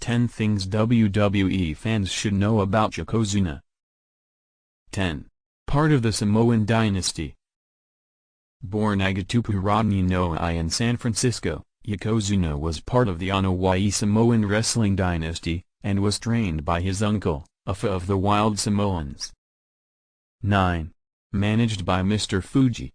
10 Things WWE Fans Should Know About Yokozuna. 10. Part of the Samoan Dynasty. Born Agatupu Rodney Noai in San Francisco, Yokozuna was part of the Anoa'i Samoan wrestling dynasty, and was trained by his uncle, Afa of the Wild Samoans. 9. Managed by Mr. Fuji.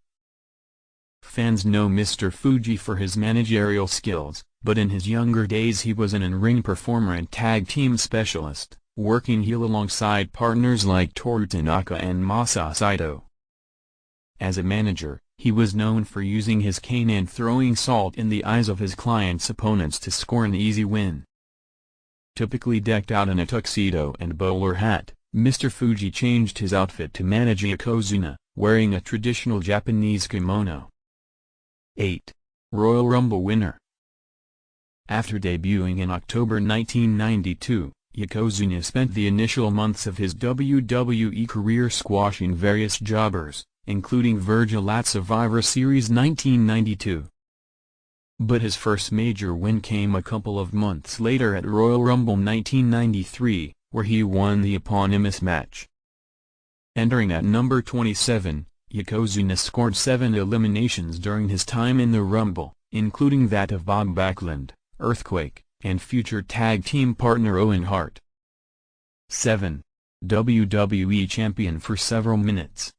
Fans know Mr. Fuji for his managerial skills, but in his younger days he was an in-ring performer and tag team specialist, working heel alongside partners like Toru Tanaka and Masa Saito. As a manager, he was known for using his cane and throwing salt in the eyes of his clients' opponents to score an easy win. Typically decked out in a tuxedo and bowler hat, Mr. Fuji changed his outfit to manage Yokozuna, wearing a traditional Japanese kimono. 8. Royal Rumble winner. After debuting in October 1992, Yokozuna spent the initial months of his WWE career squashing various jobbers, including Virgil at Survivor Series 1992. But his first major win came a couple of months later at Royal Rumble 1993, where he won the eponymous match. Entering at number 27, Yokozuna scored 7 eliminations during his time in the Rumble, including that of Bob Backlund, Earthquake, and future tag team partner Owen Hart. 7. WWE Champion for several minutes.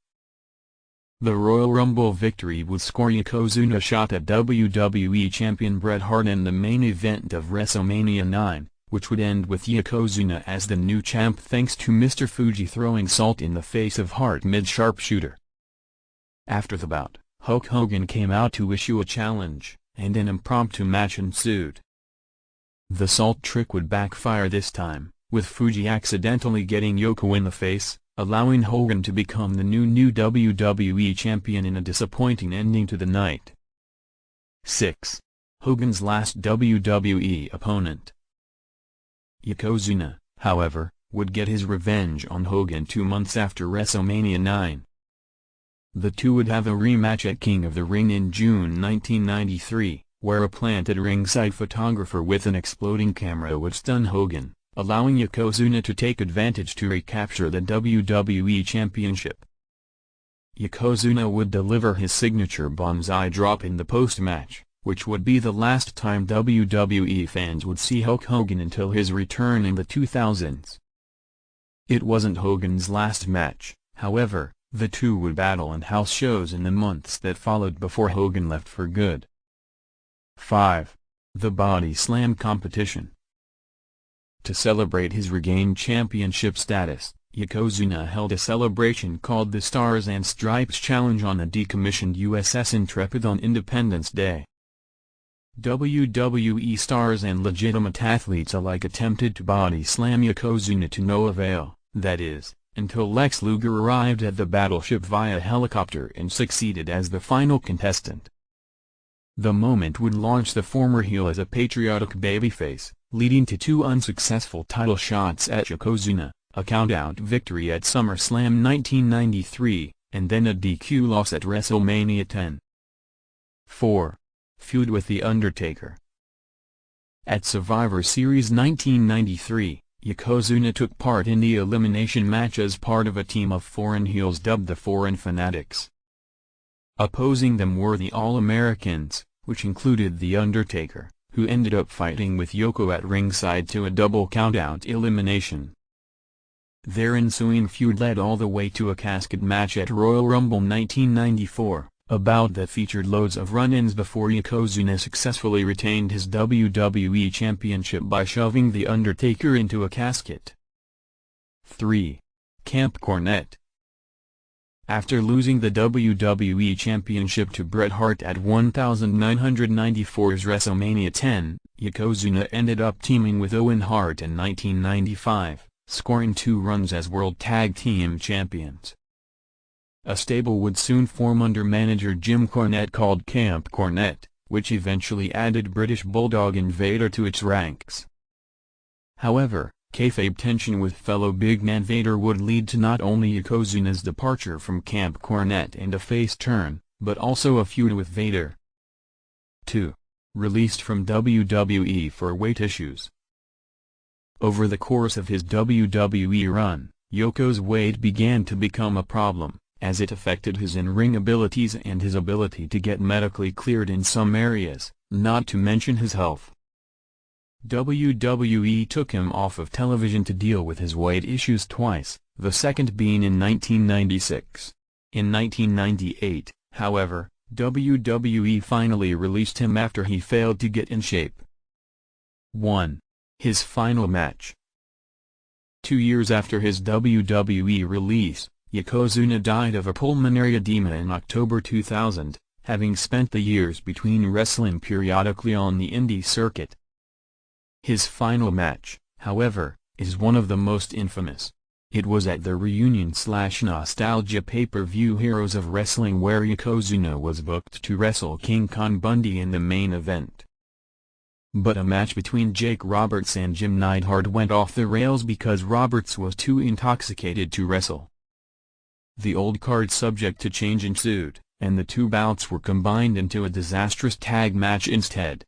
The Royal Rumble victory would score Yokozuna a shot at WWE Champion Bret Hart in the main event of WrestleMania 9, which would end with Yokozuna as the new champ thanks to Mr. Fuji throwing salt in the face of Hart mid-sharpshooter. After the bout, Hulk Hogan came out to issue a challenge, and an impromptu match ensued. The salt trick would backfire this time, with Fuji accidentally getting Yoko in the face, allowing Hogan to become the new WWE Champion in a disappointing ending to the night. 6. Hogan's last WWE opponent. Yokozuna, however, would get his revenge on Hogan 2 months after WrestleMania 9. The two would have a rematch at King of the Ring in June 1993, where a planted ringside photographer with an exploding camera would stun Hogan, allowing Yokozuna to take advantage to recapture the WWE Championship. Yokozuna would deliver his signature Banzai drop in the post-match, which would be the last time WWE fans would see Hulk Hogan until his return in the 2000s. It wasn't Hogan's last match, however. The two would battle in house shows in the months that followed before Hogan left for good. 5. The Bodyslam Competition. To celebrate his regained championship status, Yokozuna held a celebration called the Stars and Stripes Challenge on a decommissioned USS Intrepid on Independence Day. WWE stars and legitimate athletes alike attempted to bodyslam Yokozuna to no avail, that is, until Lex Luger arrived at the battleship via helicopter and succeeded as the final contestant. The moment would launch the former heel as a patriotic babyface, leading to 2 unsuccessful title shots at Yokozuna, a count-out victory at SummerSlam 1993, and then a DQ loss at WrestleMania 10. 4. Feud with The Undertaker. At Survivor Series 1993, Yokozuna took part in the elimination match as part of a team of foreign heels dubbed the Foreign Fanatics. Opposing them were the All-Americans, which included The Undertaker, who ended up fighting with Yoko at ringside to a double count-out elimination. Their ensuing feud led all the way to a casket match at Royal Rumble 1994, a bout that featured loads of run-ins before Yokozuna successfully retained his WWE Championship by shoving The Undertaker into a casket. 3. Camp Cornette. After losing the WWE Championship to Bret Hart at 1994's WrestleMania 10, Yokozuna ended up teaming with Owen Hart in 1995, scoring 2 runs as World Tag Team Champions. A stable would soon form under manager Jim Cornette called Camp Cornette, which eventually added British Bulldog and Vader to its ranks. However, kayfabe tension with fellow big man Vader would lead to not only Yokozuna's departure from Camp Cornette and a face turn, but also a feud with Vader. 2. Released from WWE for weight issues. Over the course of his WWE run, Yoko's weight began to become a problem, as it affected his in-ring abilities and his ability to get medically cleared in some areas, not to mention his health. WWE took him off of television to deal with his weight issues twice, the second being in 1996. In 1998, however, WWE finally released him after he failed to get in shape. 1. His final match. 2 years after his WWE release, Yokozuna died of a pulmonary edema in October 2000, having spent the years between wrestling periodically on the indie circuit. His final match, however, is one of the most infamous. It was at the reunion/nostalgia pay-per-view Heroes of Wrestling, where Yokozuna was booked to wrestle King Kong Bundy in the main event. But a match between Jake Roberts and Jim Neidhart went off the rails because Roberts was too intoxicated to wrestle. The old card subject to change ensued, and the two bouts were combined into a disastrous tag match instead.